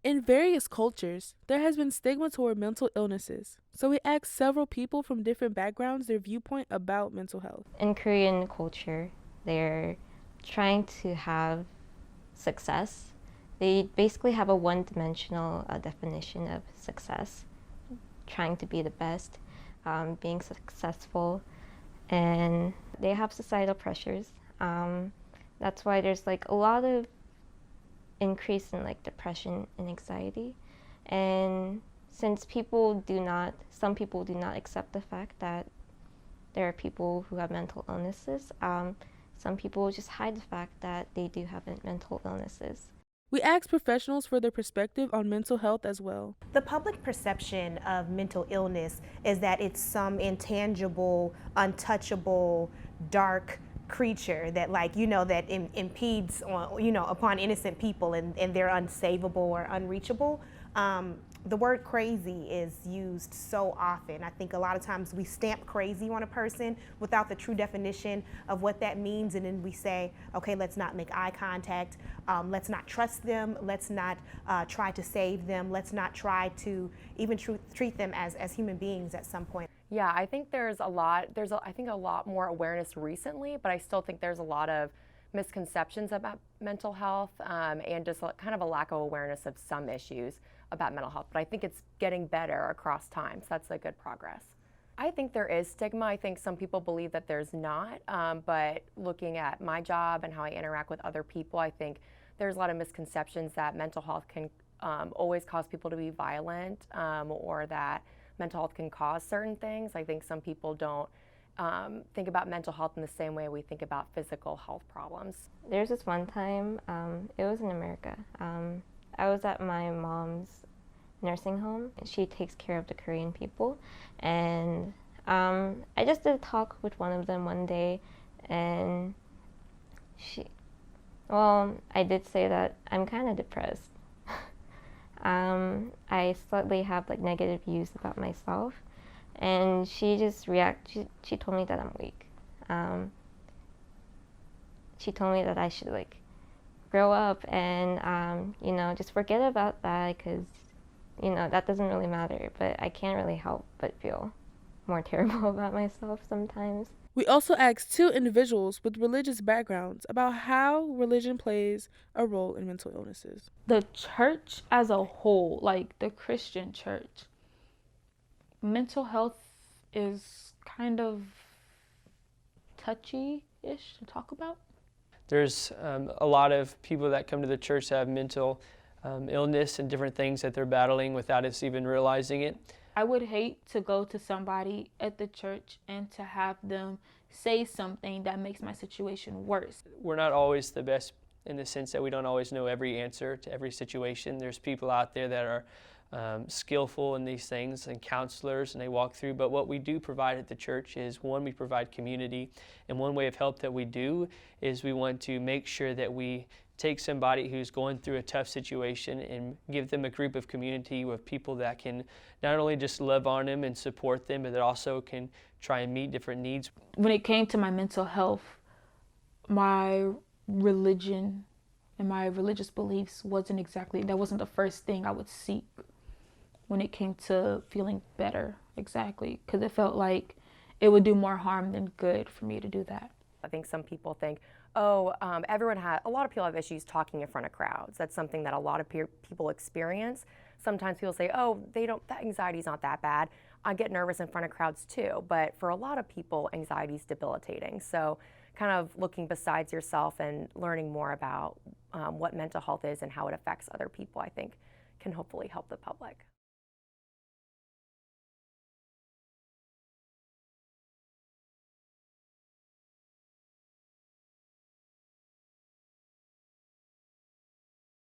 In various cultures, there has been stigma toward mental illnesses, so we asked several people from different backgrounds their viewpoint about mental health. In Korean culture, they're trying to have success. They basically have a one-dimensional definition of success, trying to be the best, being successful, and they have societal pressures. That's why there's like a lot of increase in like depression and anxiety. And since some people do not accept the fact that there are people who have mental illnesses, some people just hide the fact that they do have mental illnesses. We asked professionals for their perspective on mental health as well. The public perception of mental illness is that it's some intangible, untouchable, dark creature that that impedes on, upon innocent people and they're unsavable or unreachable. The word crazy is used so often. I think a lot of times we stamp crazy on a person without the true definition of what that means, and then we say, okay, let's not make eye contact, let's not trust them, let's not try to save them, let's not try to even treat them as human beings at some point. Yeah, I think there's a lot more awareness recently, but I still think there's a lot of misconceptions about mental health and just kind of a lack of awareness of some issues about mental health. But I think it's getting better across time, so that's a good progress. I think there is stigma. I think some people believe that there's not, but looking at my job and how I interact with other people, I think there's a lot of misconceptions that mental health can always cause people to be violent or that mental health can cause certain things. I think some people don't think about mental health in the same way we think about physical health problems. There's this one time, it was in America. I was at my mom's nursing home. She takes care of the Korean people, and I just did a talk with one of them one day, and I did say that I'm kind of depressed. I slightly have like negative views about myself, and she just she told me that I'm weak. She told me that I should like grow up and just forget about that, because that doesn't really matter, but I can't really help but feel more terrible about myself sometimes. We also asked 2 individuals with religious backgrounds about how religion plays a role in mental illnesses. The church as a whole, like the Christian church, mental health is kind of touchy-ish to talk about. There's a lot of people that come to the church that have mental illness and different things that they're battling without us even realizing it. I would hate to go to somebody at the church and to have them say something that makes my situation worse. We're not always the best in the sense that we don't always know every answer to every situation. There's people out there that are skillful in these things and counselors, and they walk through. But what we do provide at the church is, one, we provide community, and one way of help that we do is we want to make sure that we take somebody who's going through a tough situation and give them a group of community with people that can not only just love on them and support them, but that also can try and meet different needs. When it came to my mental health, my religion and my religious beliefs that wasn't the first thing I would seek when it came to feeling better, exactly, because it felt like it would do more harm than good for me to do that. I think some people think, a lot of people have issues talking in front of crowds. That's something that a lot of people experience. Sometimes people say, that anxiety's not that bad. I get nervous in front of crowds too. But for a lot of people, anxiety is debilitating. So kind of looking besides yourself and learning more about what mental health is and how it affects other people, I think, can hopefully help the public.